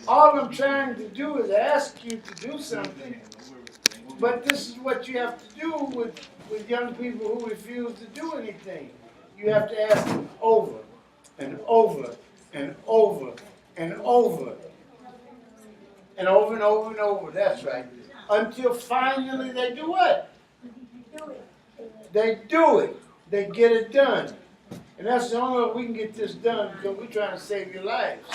All I'm trying to do is ask you to do something, but this is what you have to do with young people who refuse to do anything. You have to ask them over and over and over and over and over and over and over. That's right. Until finally they do what? They do it. They get it done. And that's the only way we can get this done, because we're trying to save your lives.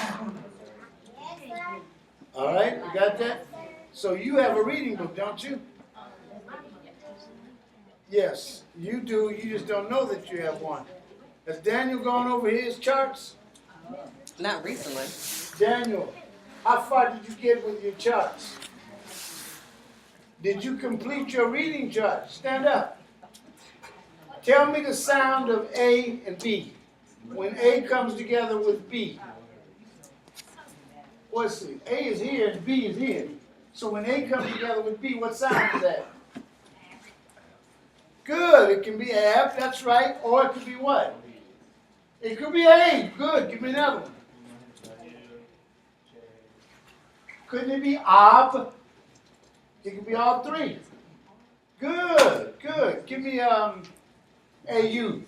All right? You got that? So you have a reading book, don't you? Yes, you do. You just don't know that you have one. Has Daniel gone over his charts? Not recently. Daniel, how far did you get with your charts? Did you complete your reading chart? Stand up. Tell me the sound of A and B. When A comes together with B. Let's see. A is here and B is here. So when A comes together with B, what sound is that? Good. It can be F, that's right. Or it could be what? It could be A. Good. Give me another one. Couldn't it be Ab? It could be all three. Good. Good. Give me AU.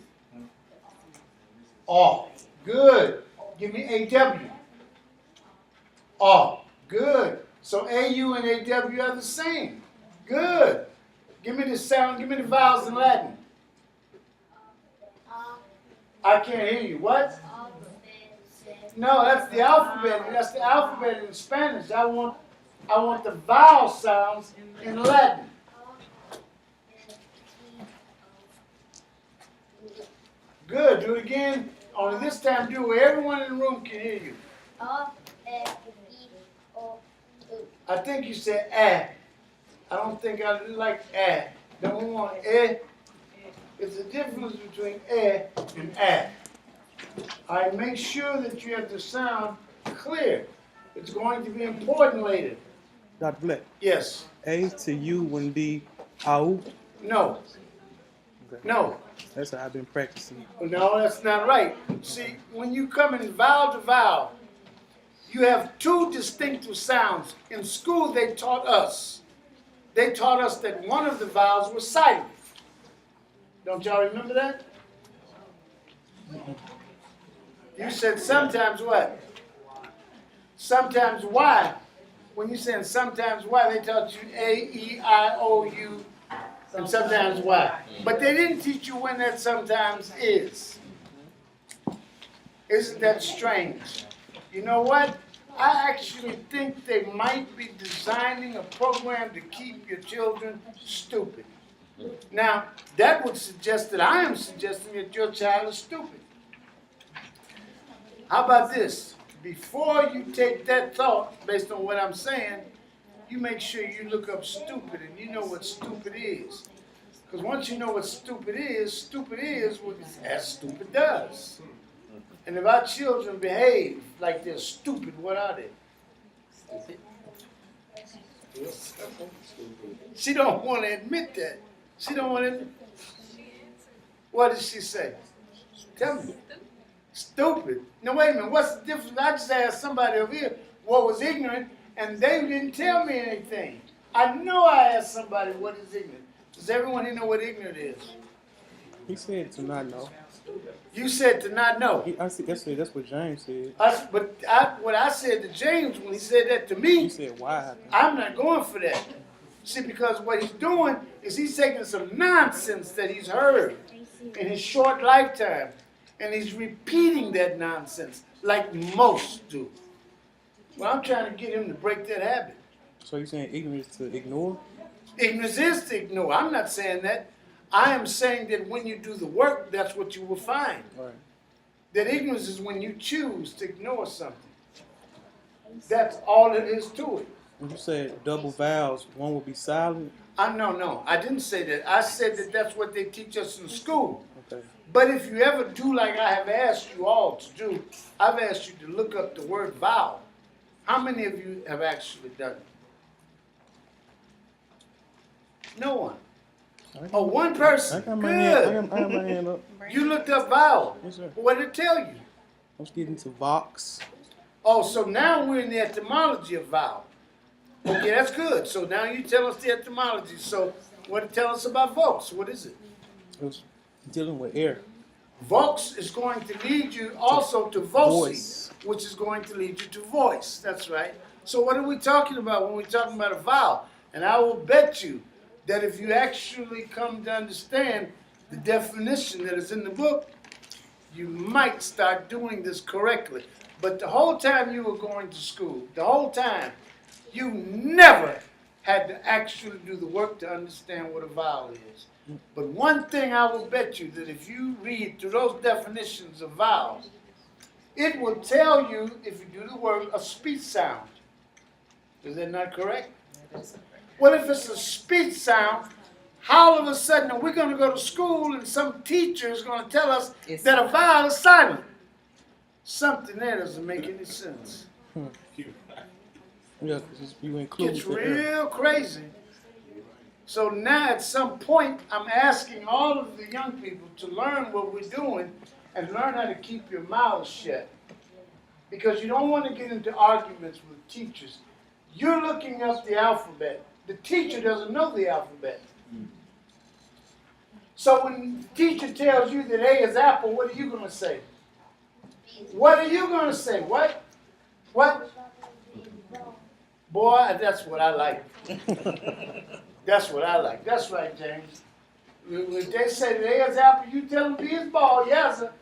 All. Good. Give me AW. All. Good. So AU and AW are the same. Good. Give me the sound. Give me the vowels in Latin. I can't hear you. What? No, that's the alphabet. That's the alphabet in Spanish. I want the vowel sounds in Latin. Good. Do it again. Only this time do it where everyone in the room can hear you. I think you said ah. I don't think I like ah. Don't we want eh? It's the difference between eh and ah. I make sure that you have the sound clear. It's going to be important later. Dr. Black. Yes. A to U wouldn't be au. No. Okay. No. That's how I've been practicing. No, that's not right. See, when you come in vowel to vowel, you have two distinctive sounds. In school, they taught us. They taught us that one of the vowels was silent. Don't y'all remember that? You said sometimes what? Sometimes why? When you said sometimes why, they taught you A, E, I, O, U, and sometimes why. But they didn't teach you when that sometimes is. Isn't that strange? You know what? I actually think they might be designing a program to keep your children stupid. Now, that would suggest that I am suggesting that your child is stupid. How about this? Before you take that thought, based on what I'm saying, you make sure you look up stupid and you know what stupid is. Because once you know what stupid is what as stupid does. And if our children behave like they're stupid, what are they? She don't want to admit that. She don't want to. What did she say? Tell me. Stupid. No, wait a minute. What's the difference? I just asked somebody over here what was ignorant, and they didn't tell me anything. I know I asked somebody what is ignorant. Does everyone here know what ignorant is? He said to not know. You said to not know. That's what James said. What I said to James when he said that to me, He said why? I'm not going for that. See, because what he's doing is he's taking some nonsense that he's heard in his short lifetime, and he's repeating that nonsense like most do. Well, I'm trying to get him to break that habit. So you're saying ignorance to ignore? Ignorance is to ignore. I'm not saying that. I am saying that when you do the work, that's what you will find. Right. That ignorance is when you choose to ignore something. That's all it is to it. When you said double vowels, one will be silent? No. I didn't say that. I said that that's what they teach us in school. Okay. But if you ever do like I have asked you all to do, I've asked you to look up the word vowel. How many of you have actually done it? No one. Oh, one person. I got my Good. I got my hand up. You looked up vowel. Yes, sir. What did it tell you? Let's get into Vox. Oh, so now we're in the etymology of vowel. Okay, that's good. So now you tell us the etymology. So what tell us about vox? What is it? It was dealing with air. Vox is going to lead you also to voci, Voice. which is going to lead you to voice. That's right. So what are we talking about when we're talking about a vowel? And I will bet you that if you actually come to understand the definition that is in the book, you might start doing this correctly. But the whole time you were going to school, the whole time, you never had to actually do the work to understand what a vowel is. But one thing I will bet you that if you read through those definitions of vowels, it will tell you, if you do the work, a speech sound. Is that not correct? Well, if it's a speech sound, how all of a sudden are we going to go to school and some teacher is going to tell us that a vowel is silent? Something there doesn't make any sense. Yeah, because you include Gets the air. real crazy. So now at some point, I'm asking all of the young people to learn what we're doing and learn how to keep your mouths shut. Because you don't want to get into arguments with teachers. You're looking up the alphabet. The teacher doesn't know the alphabet. So when the teacher tells you that A is apple, what are you going to say? What are you going to say? What? What? Boy, that's what I like. That's what I like. That's right, James. When they say that A is apple, you tell them B is ball. Yes, sir.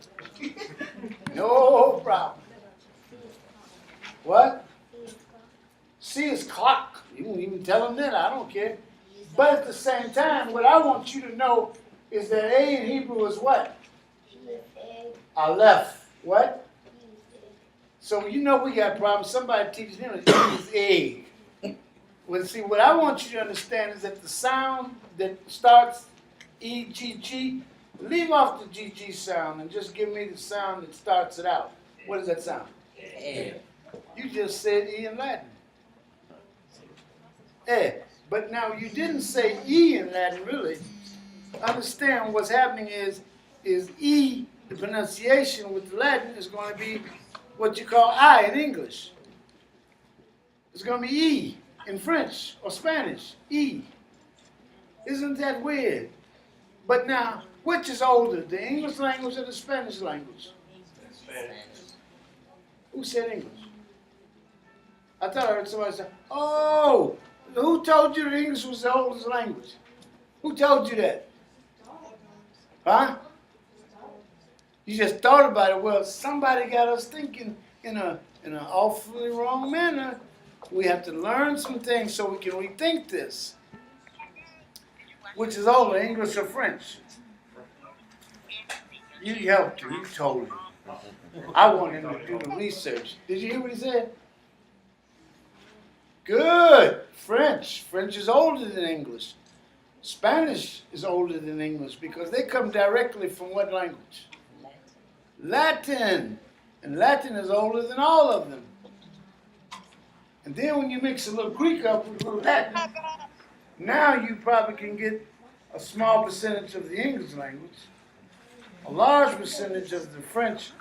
No problem. What? C is clock. You won't even tell them that. I don't care. But at the same time, what I want you to know is that A in Hebrew is what? Aleph. What? So you know we got problems. Somebody teaches him it is egg. Well, see, what I want you to understand is that the sound that starts E-G-G, leave off the G-G sound and just give me the sound that starts it out. What does that sound? Eh. You just said E in Latin. Eh. But now you didn't say E in Latin, really. Understand what's happening is E, the pronunciation with Latin is going to be what you call I in English. It's going to be E in French or Spanish. E. Isn't that weird? But now, which is older, the English language or the Spanish language? Spanish. Who said English? I thought I heard somebody say, oh, who told you that English was the oldest language? Who told you that? Huh? You just thought about it. Well, somebody got us thinking in an awfully wrong manner. We have to learn some things so we can rethink this. Which is older, English or French? You helped him. You told him. I want him to do the research. Did you hear what he said? Good. French. French is older than English. Spanish is older than English because they come directly from what language? Latin. And Latin is older than all of them. And then when you mix a little Greek up with a little Latin, now you probably can get a small percentage of the English language, a large percentage of the French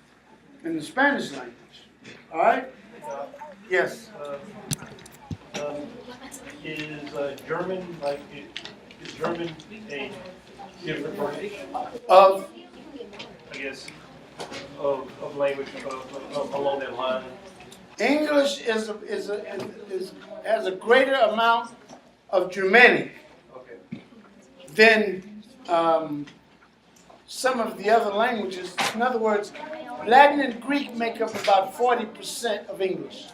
and the Spanish language. All right? Yes. Is German is German a different branch? Of I guess of language along that line. English has a greater amount of Germanic Okay. than some of the other languages. In other words, Latin and Greek make up about 40% of English.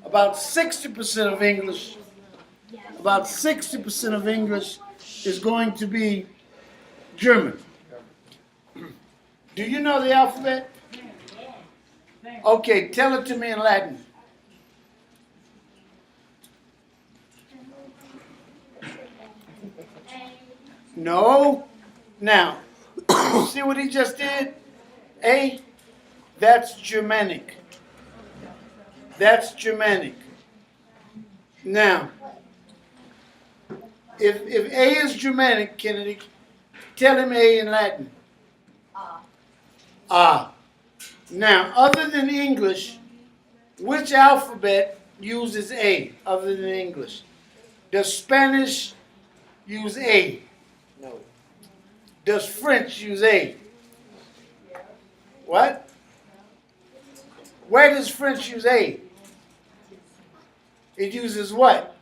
About 60% of English, is going to be German. Do you know the alphabet? Okay, tell it to me in Latin. No. Now, see what he just did? A, that's Germanic. That's Germanic. Now, if A is Germanic, Kennedy, tell him A in Latin. Ah. Now, other than English, which alphabet uses A other than English? Does Spanish use A? No. Does French use A? What? Where does French use A? It uses what?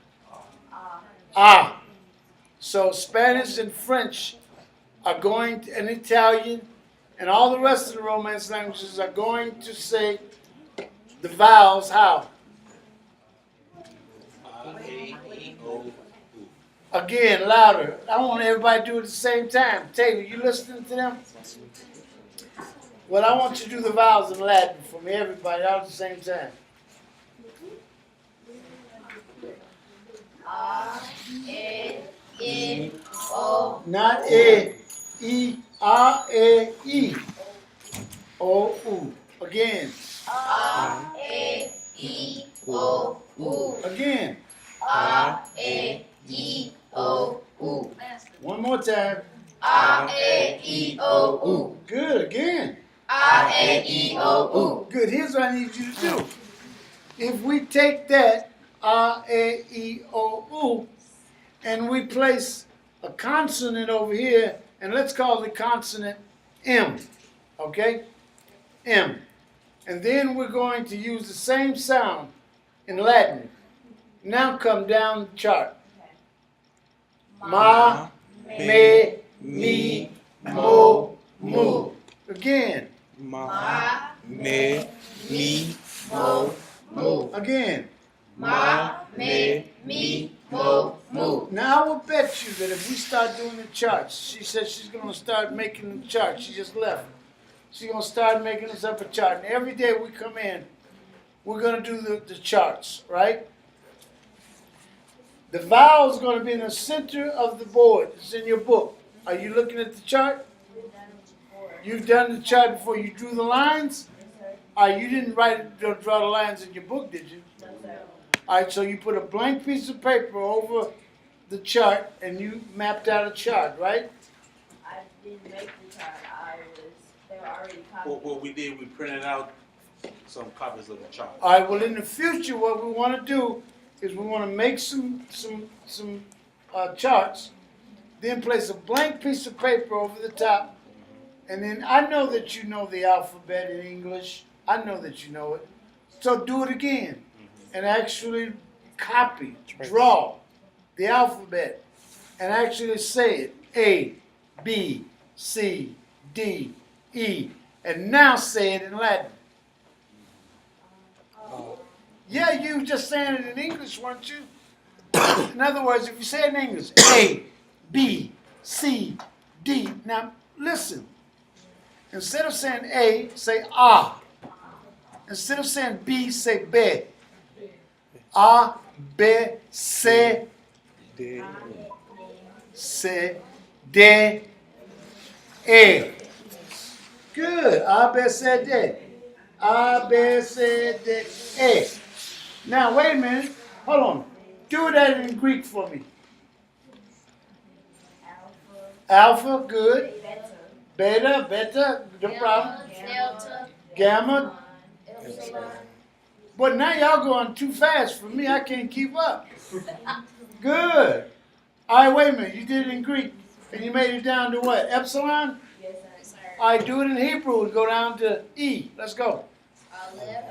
Ah. So Spanish and French are going to, and Italian and all the rest of the Romance languages are going to say the vowels how? Again, louder. I want everybody to do it at the same time. Taylor, you listening to them? Well, I want you to do the vowels in Latin for me, everybody, all at the same time. O. Not E, E, R, A, E, O, U. Again. A, E, O, U. Again. A, E, O, U. One more time. A, E, O, U. Good. Again. A, E, O, U. Good. Here's what I need you to do. If we take that R, A, E, O, U, and we place a consonant over here, and let's call the consonant M. Okay? M. And then we're going to use the same sound in Latin. Now come down the chart. Ma, me, mi, mo, mu. Again. Ma, me, mi, mo, mo. Again. Ma, me, mi, mo, mu. Now I will bet you that if we start doing the charts, she said she's going to start making the charts. She just left. She's going to start making us up a chart. And every day we come in, we're going to do the charts, right? The vowel is going to be in the center of the board. It's in your book. Are you looking at the chart? You've done the chart before. You drew the lines? You didn't draw the lines in your book, did you? All right, so you put a blank piece of paper over the chart and you mapped out a chart, right? I didn't make the chart. They were already copied. What we did, we printed out some copies of the chart. All right, well, in the future, what we want to do is we want to make some charts, then place a blank piece of paper over the top, and then I know that you know the alphabet in English. I know that you know it. So do it again and actually copy, draw the alphabet, and actually say it. A, B, C, D, E. And now say it in Latin. Yeah, you were just saying it in English, weren't you? In other words, if you say it in English, A, B, C, D. Now, listen. Instead of saying A, say A. Instead of saying B, say B. A, B, C, D. C, D, E. Good. A, B, C, D. A, B, C, D, E. Now, wait a minute. Hold on. Do that in Greek for me. Alpha, good. Beta, beta, no problem. Delta, Gamma. epsilon. But now y'all going too fast for me. I can't keep up. Good. All right, wait a minute. You did it in Greek. And you made it down to what? Epsilon? Yes, sir. All right, do it in Hebrew and go down to E. Let's go. Aleph,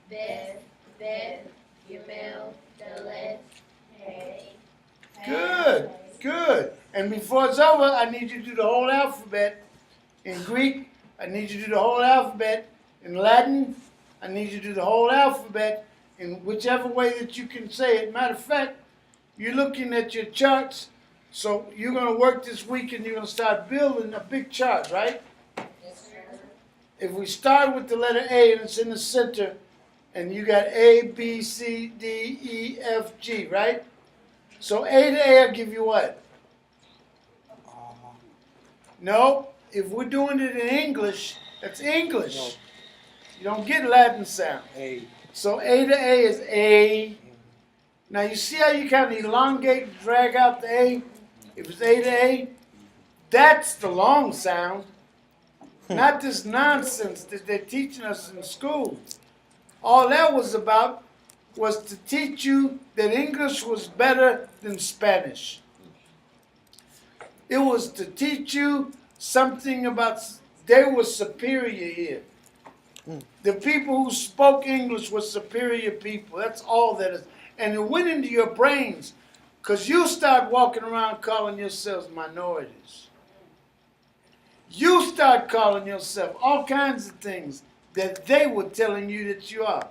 Bet, Bet, Gimel, Dalet, Hey. Good, good. And before it's over, I need you to do the whole alphabet in Greek. I need you to do the whole alphabet in Latin. I need you to do the whole alphabet in whichever way that you can say it. Matter of fact, you're looking at your charts, so you're going to work this week and you're going to start building a big chart, right? Yes, sir. If we start with the letter A and it's in the center, and you got A, B, C, D, E, F, G, right? So A to A will give you what? No, if we're doing it in English, that's English. No. You don't get Latin sound. A. So A to A is A. Now you see how you kind of elongate and drag out the A? If it's A to A, that's the long sound. Not this nonsense that they're teaching us in school. All that was about was to teach you that English was better than Spanish. It was to teach you something about they were superior here. The people who spoke English were superior people. That's all that is. And it went into your brains because you start walking around calling yourselves minorities. You start calling yourself all kinds of things that they were telling you that you are.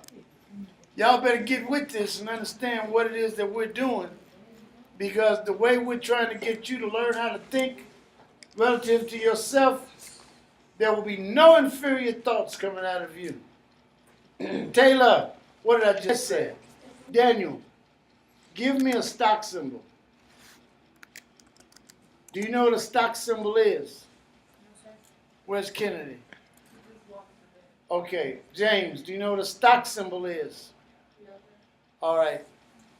Y'all better get with this and understand what it is that we're doing, because the way we're trying to get you to learn how to think relative to yourself, there will be no inferior thoughts coming out of you. Taylor, what did I just say? Daniel, give me a stock symbol. Do you know what a stock symbol is? Where's Kennedy? Okay, James, do you know what a stock symbol is? All right.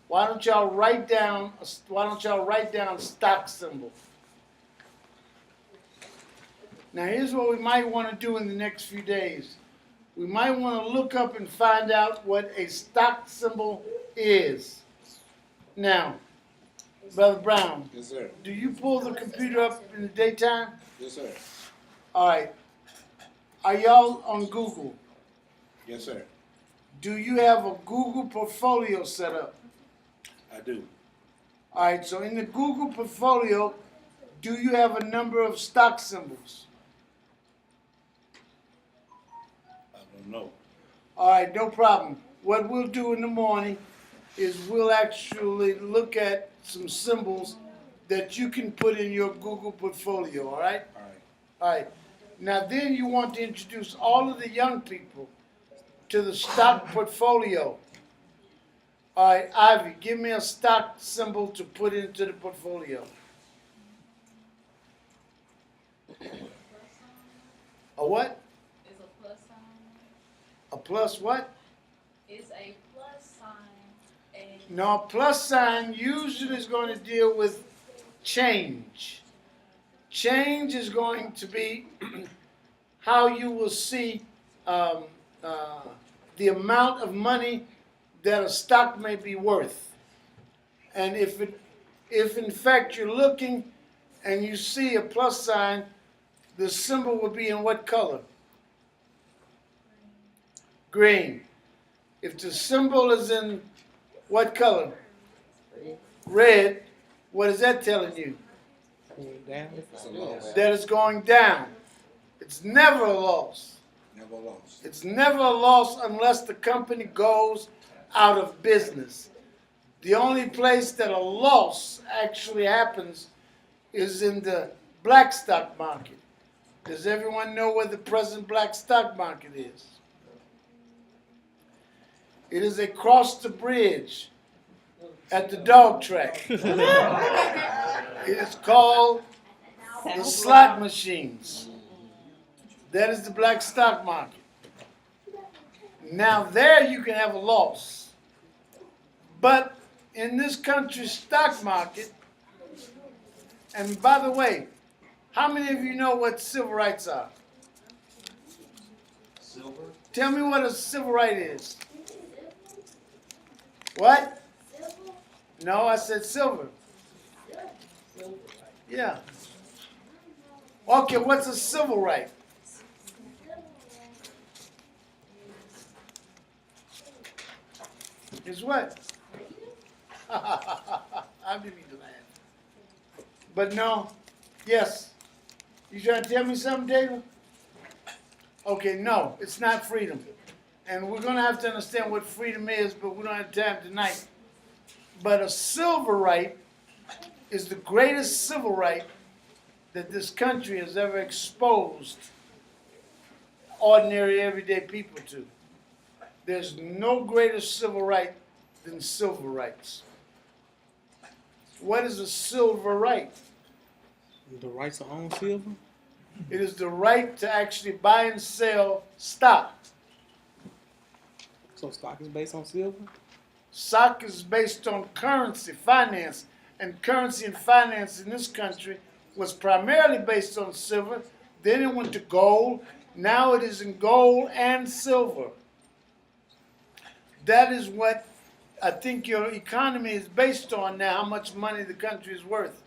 Why don't y'all write down stock symbol? Now here's what we might want to do in the next few days. We might want to look up and find out what a stock symbol is. Now, Brother Brown, Yes, sir. do you pull the computer up in the daytime? Yes, sir. All right. Are y'all on Google? Yes, sir. Do you have a Google portfolio set up? I do. All right, so in the Google portfolio, do you have a number of stock symbols? I don't know. All right, no problem. What we'll do in the morning is we'll actually look at some symbols that you can put in your Google portfolio, all right? All right. All right. Now then you want to introduce all of the young people to the stock portfolio. All right, Ivy, give me a stock symbol to put into the portfolio. A what? Is a plus sign. A plus what? Is a plus sign. And No, a plus sign usually is going to deal with change. Change is going to be how you will see the amount of money that a stock may be worth. And if in fact you're looking and you see a plus sign, the symbol will be in what color? Green. If the symbol is in what color? Red. What is that telling you? It's a loss. That it's going down. It's never a loss. Never lost. It's never a loss unless the company goes out of business. The only place that a loss actually happens is in the black stock market. Does everyone know where the present black stock market is? It is across the bridge at the dog track. It is called the slot machines. That is the black stock market. Now there you can have a loss. But in this country's stock market, and by the way, how many of you know what civil rights are? Silver? Tell me what a civil right is. What? No, I said silver. Yeah. Okay, what's a civil right? Is what? I didn't mean to laugh. But no, yes. You trying to tell me something, David? Okay, no, it's not freedom. And we're going to have to understand what freedom is, but we don't have time tonight. But a civil right is the greatest civil right that this country has ever exposed ordinary, everyday people to. There's no greater civil right than civil rights. What is a silver right? The right to own silver? It is the right to actually buy and sell stock. So stock is based on silver? Stock is based on currency, finance, and currency and finance in this country was primarily based on silver, Then it went to gold. Now it is in gold and silver. That is what I think your economy is based on now, how much money the country is worth,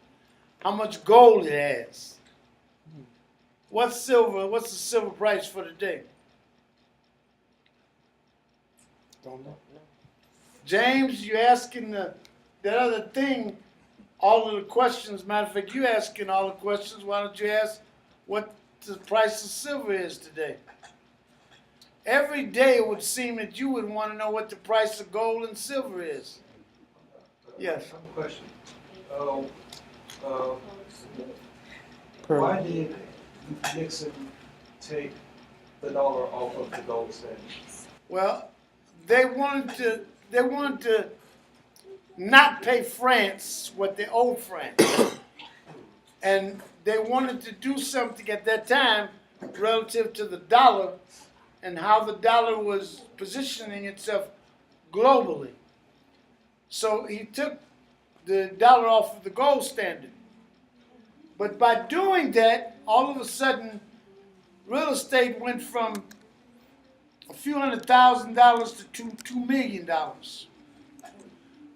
how much gold it has. What's the silver price for today? Don't know. James, you asking that other thing, all of the questions. Matter of fact, you asking all the questions. Why don't you ask what the price of silver is today? Every day it would seem that you would want to know what the price of gold and silver is. Yes. Question. Uh, Pearl. why did Nixon take the dollar off of the gold standard? Well, they wanted to not pay France what they owed France. And they wanted to do something at that time relative to the dollar and how the dollar was positioning itself globally. So he took the dollar off of the gold standard. But by doing that, all of a sudden, real estate went from a few $100,000 to $2 million.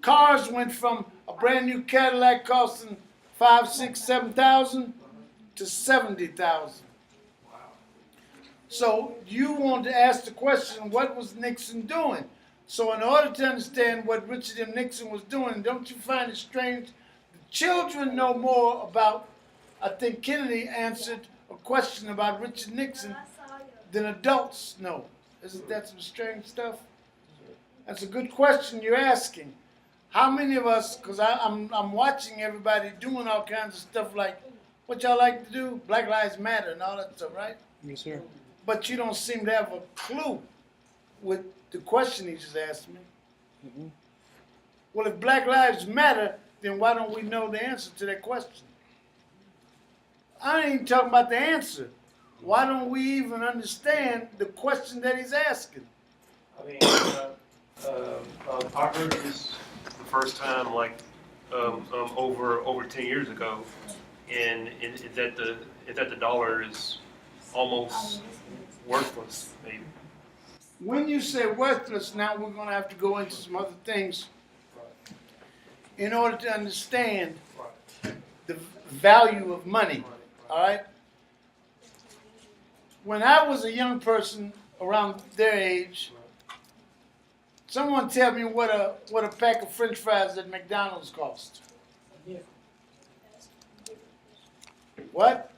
Cars went from a brand new Cadillac costing $5,000, $6,000, $7,000 to $70,000. So you want to ask the question, what was Nixon doing? So in order to understand what Richard M. Nixon was doing, don't you find it strange? The children know more about, I think Kennedy answered a question about Richard Nixon than adults know. Isn't that some strange stuff? That's a good question you're asking. How many of us, because I'm watching everybody doing all kinds of stuff like, what y'all like to do? Black Lives Matter and all that stuff, right? Yes, sir. But you don't seem to have a clue with the question he just asked me. Mm-mm. Well, if Black Lives Matter, then why don't we know the answer to that question? I ain't even talking about the answer. Why don't we even understand the question that he's asking? I mean, I heard this the first time like over 10 years ago, and that the dollar is almost worthless, maybe. When you say worthless, now we're going to have to go into some other things in order to understand the value of money. All right? When I was a young person around their age, someone tell me what a pack of French fries at McDonald's cost. What?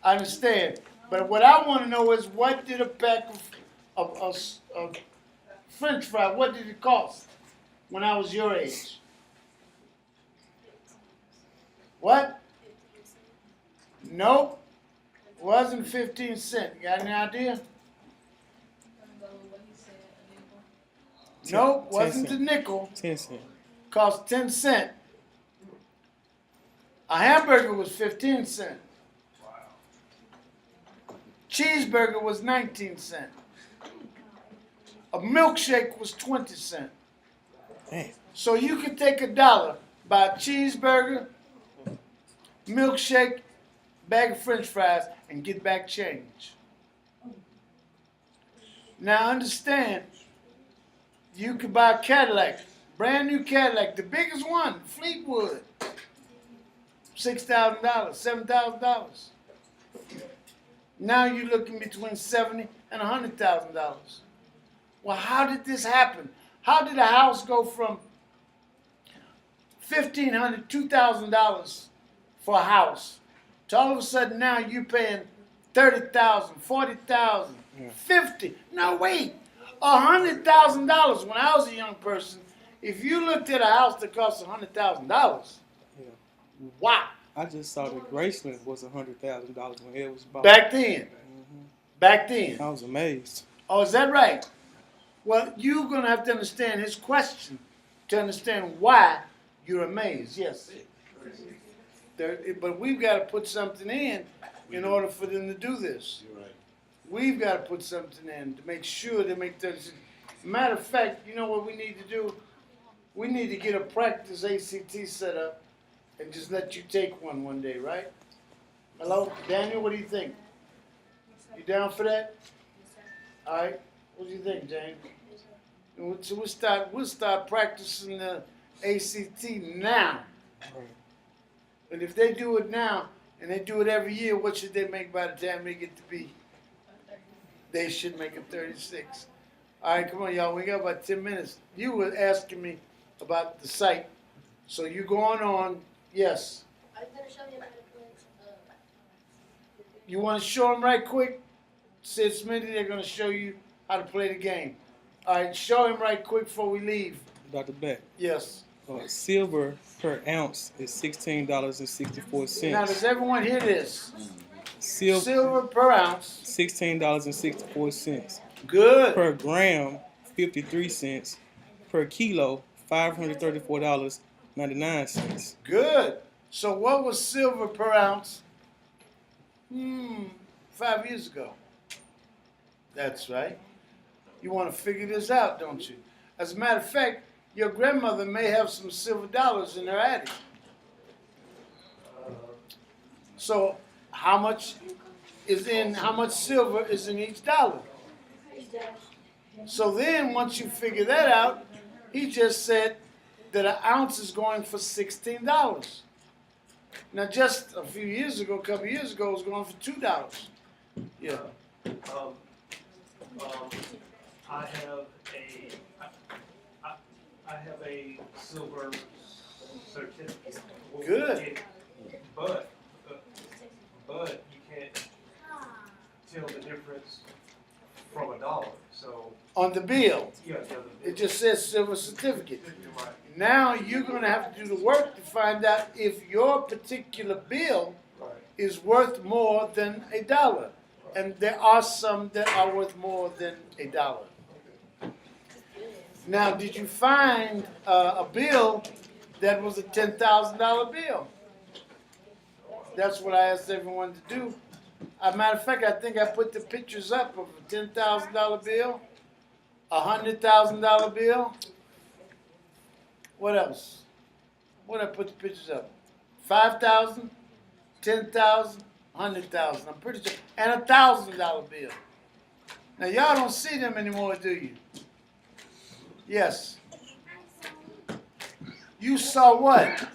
I understand. But what I want to know is what did a pack of French fries, what did it cost when I was your age? What? Nope. It wasn't 15 cents. You got any idea? Nope, wasn't a nickel. 10 cents. Cost 10 cents. A hamburger was 15 cents. Cheeseburger was 19 cents. A milkshake was 20 cents. Damn. So you could take $1, buy a cheeseburger, milkshake, bag of French fries, and get back change. Now understand, you could buy a Cadillac, brand new Cadillac, the biggest one, Fleetwood, $6,000, $7,000. Now you're looking between $70,000 and $100,000. Well, how did this happen? How did a house go from $1,500, $2,000 for a house to all of a sudden now you're paying $30,000, $40,000, $50,000? No, wait, $100,000. When I was a young person, if you looked at a house that cost $100,000, Yeah. wow. I just saw that Graceland was $100,000 when it was bought. Back then. Mhm. Back then. I was amazed. Oh, is that right? Well, you're going to have to understand his question to understand why you're amazed. Yes. But we've got to put something in order for them to do this. You're right. We've got to put something in to make sure they make this. Matter of fact, you know what we need to do? We need to get a practice ACT set up and just let you take one day, right? Hello, Daniel, what do you think? You down for that? All right, what do you think, James? So we'll start practicing the ACT now. Right. And if they do it now, and they do it every year, what should they make by the time they get to be? They should make a 36. All right, come on, y'all. We got about 10 minutes. You were asking me about the site. So you going on, yes. Are you gonna show me how to play? You want to show them right quick? Sid Smitty, they're going to show you how to play the game. All right, show him right quick before we leave. Dr. Beck, Yes. silver per ounce is $16.64. Now, does everyone hear this? Silver, Silver per ounce. $16.64. Good. Per gram, 53 cents. Per kilo, $534.99. Good. So what was silver per ounce? 5 years ago. That's right. You want to figure this out, don't you? As a matter of fact, your grandmother may have some silver dollars in her attic. So how much silver is in each dollar? So then once you figure that out, he just said that an ounce is going for $16. Now just a few years ago, a couple of years ago, it was going for $2. Yeah. I have a silver certificate. Good. But you can't tell the difference from a dollar. So On the bill, yeah, it just says silver certificate. you're right. Now you're going to have to do the work to find out if your particular bill Right. is worth more than $1. And there are some that are worth more than $1. Now, did you find a bill that was a $10,000 bill? That's what I asked everyone to do. As a matter of fact, I think I put the pictures up of a $10,000 bill, a $100,000 bill. What else? What did I put the pictures up? 5,000, 10,000, 100,000. I'm pretty sure, and a $1,000 bill. Now y'all don't see them anymore, do you? Yes. You saw what?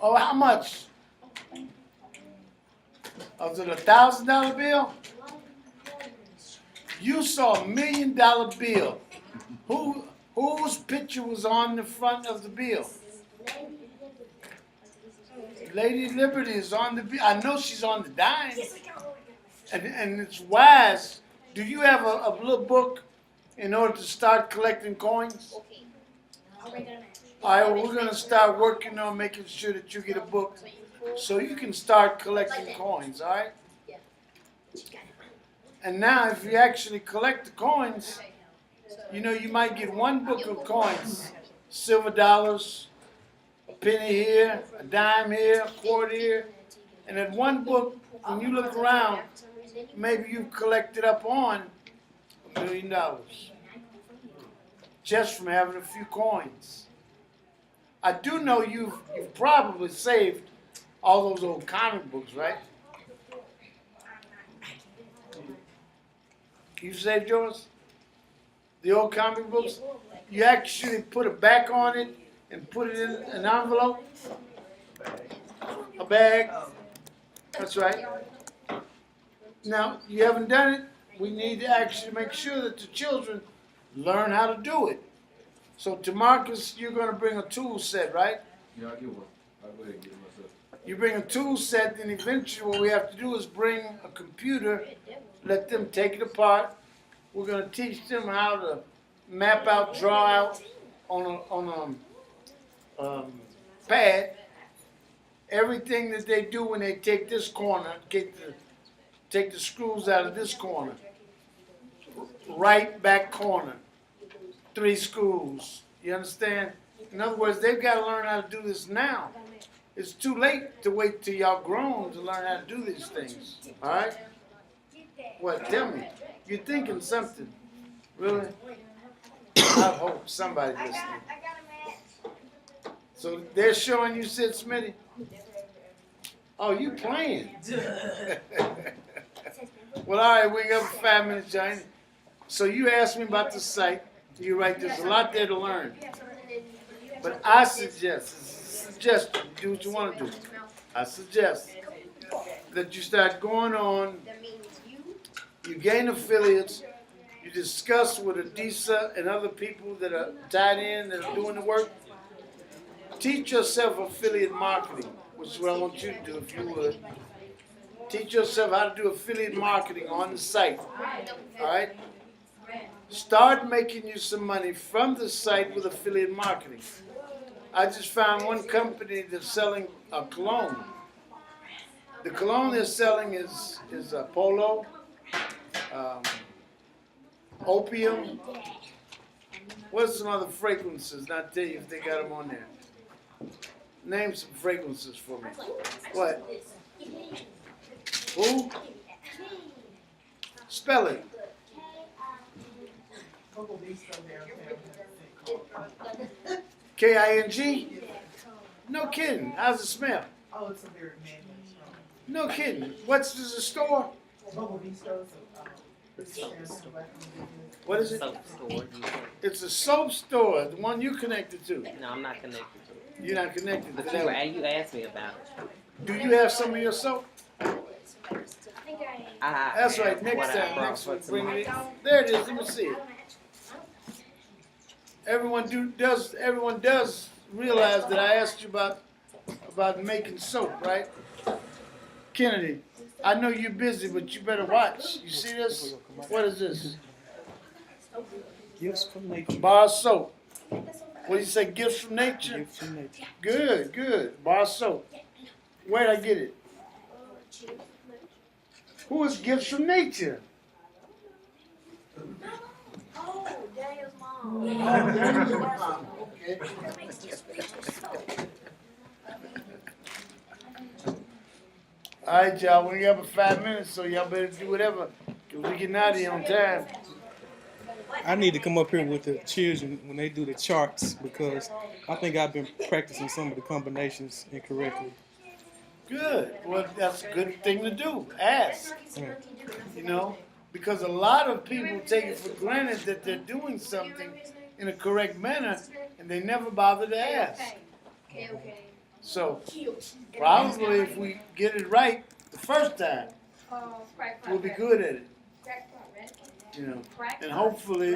Oh, how much? Was it a $1,000 bill? You saw $1 million bill. Whose picture was on the front of the bill? Lady Liberty is on the bill. I know she's on the dime. And it's wise. Do you have a little book in order to start collecting coins? Okay. I'll write down that. All right, well, we're going to start working on making sure that you get a book so you can start collecting coins, all right? Yeah. And now if you actually collect the coins, you know, you might get one book of coins, silver dollars, a penny here, a dime here, a quarter here, and in one book, when you look around, maybe you've collected up on $1 million just from having a few coins. I do know you've probably saved all those old comic books, right? You saved yours? The old comic books? You actually put a back on it and put it in an envelope? A bag? That's right. Now, you haven't done it. We need to actually make sure that the children learn how to do it. So, to Marcus, you're going to bring a tool set, right? Yeah, I'll get one. I'll go ahead and get it myself. You bring a tool set, then eventually what we have to do is bring a computer, let them take it apart. We're going to teach them how to map out, draw out on a pad everything that they do when they take this corner, take the screws out of this corner. Right back corner. 3 screws. You understand? In other words, they've got to learn how to do this now. It's too late to wait till y'all grown to learn how to do these things. All right? What? Tell me. You're thinking something. Really? I hope somebody listening. So they're showing you, Sid Smitty? Oh, you playing? Well, all right, we got 5 minutes, Johnny. So you asked me about the site. You're right. There's a lot there to learn. But I suggest, do what you want to do. I suggest that you start going on. You gain affiliates. You discuss with Adisa and other people that are tied in, that are doing the work. Teach yourself affiliate marketing, which is what I want you to do if you would. Teach yourself how to do affiliate marketing on the site. All right? Start making you some money from the site with affiliate marketing. I just found one company that's selling a cologne. The cologne they're selling is a Polo, Opium. What's some other fragrances? I'll tell you if they got them on there. Name some fragrances for me. What? Who? Spell it. King? No kidding. How's it smell? Oh, it's a very manly strong. No kidding. What's the store? Bubble Bistro. What is it? Soap store. It's a soap store, the one you connected to. No, I'm not connected to it. You're not connected to But that. you asked me about it. Do you have some of your soap? That's right. Next What I time, brought next for week, bring it tomorrow. in. There it is. Let me see it. Everyone does realize that I asked you about making soap, right? Kennedy, I know you're busy, but you better watch. You see this? What is this? Gifts from nature. Bar soap. What do you say? Gifts from nature? Gifts from nature. Good. Bar soap. Where'd I get it? Who is Gifts from Nature? Oh, Daniel's mom. Oh, there's your mom. Okay. All right, y'all. We got about 5 minutes, so y'all better do whatever. Cause we getting out of here on time. I need to come up here with the children when they do the charts because I think I've been practicing some of the combinations incorrectly. Good. Well, that's a good thing to do. Ask. Yeah. You know, because a lot of people take it for granted that they're doing something in a correct manner, and they never bother to ask. So, probably if we get it right the first time, we'll be good at it. You know, and hopefully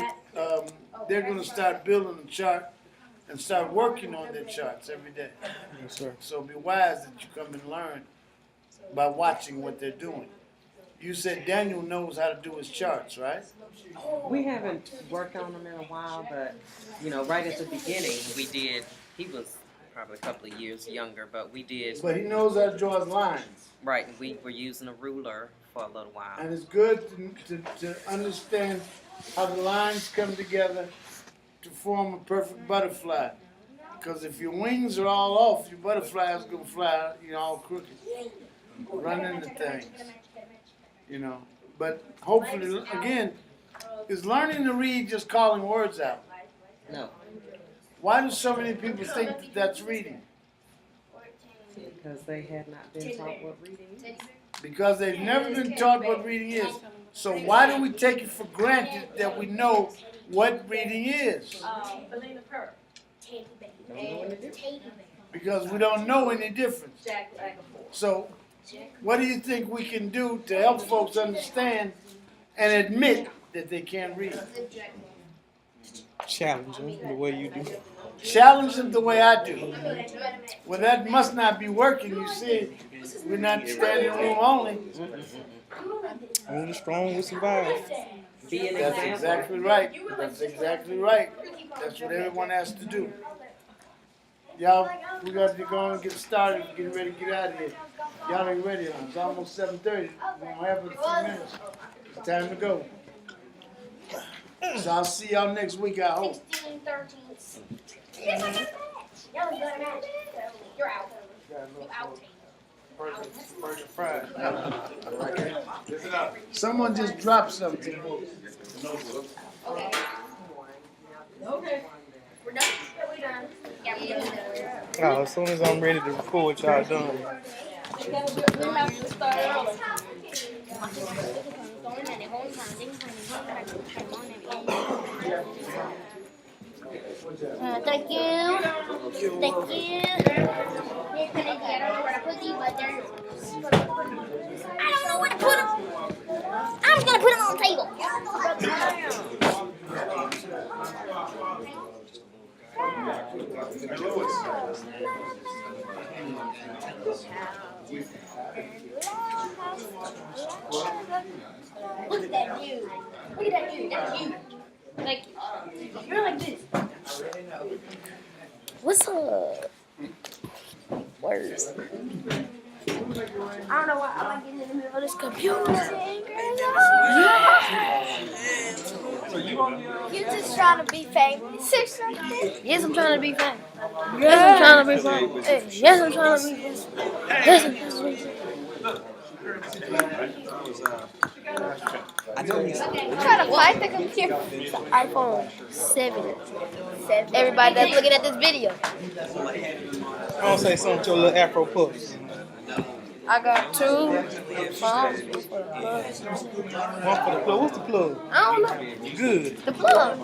they're going to start building a chart and start working on their charts every day. Yes, sir. So be wise that you come and learn by watching what they're doing. You said Daniel knows how to do his charts, right? We haven't worked on them in a while, but, right at the beginning, we did. He was probably a couple of years younger, but we did. But he knows how to draw his lines. Right, we were using a ruler for a little while. And it's good to understand how the lines come together to form a perfect butterfly. Because if your wings are all off, your butterfly is going to fly, all crooked. Run into things. But hopefully, again, is learning to read just calling words out? No, Why do so many people think that that's reading? because they had not been taught what reading is. Because they've never been taught what reading is. So why do we take it for granted that we know what reading is? Belina Purr. Because we don't know any difference. So what do you think we can do to help folks understand and admit that they can't read? Challenge them the way you do. Challenge them the way I do. Well, that must not be working, you see. We're not standing room only. Only strong will survive. Be an That's example. exactly right. That's exactly right. That's what everyone has to do. Y'all, we got to go and get started. Getting ready to get out of here. Y'all ain't ready, huh? It's almost 7:30. We're going to have it in a few minutes. It's time to go. So I'll see y'all next week, I hope. 16, 13. Yes, I got a match. Y'all got a match. You're out. You're out. Burger fried. Someone just dropped something. Okay. Okay. We're done. We're done. Yeah, we're done. Oh, as soon as I'm ready to record, y'all done. Thank you. Thank you. Here's the lady. I don't know where to put these, but they're. I don't know where to put them. I'm gonna put them on the table. Look at that view. Look at that view. That's you. Like, you're like this. What's up? Words. I don't know why I like getting in the middle of this computer. You just trying to be famous or something? Yes, I'm trying to be famous. Yes, I'm trying to be famous. Yes, I'm trying to be famous. Yes, I'm trying to be famous. I'm trying to fight the computer. It's an iPhone 7. Everybody that's looking at this video. I don't say something to your little Afro puffs. I got 2 phones. One for the plug. What's the plug? I don't know. Good. The plug.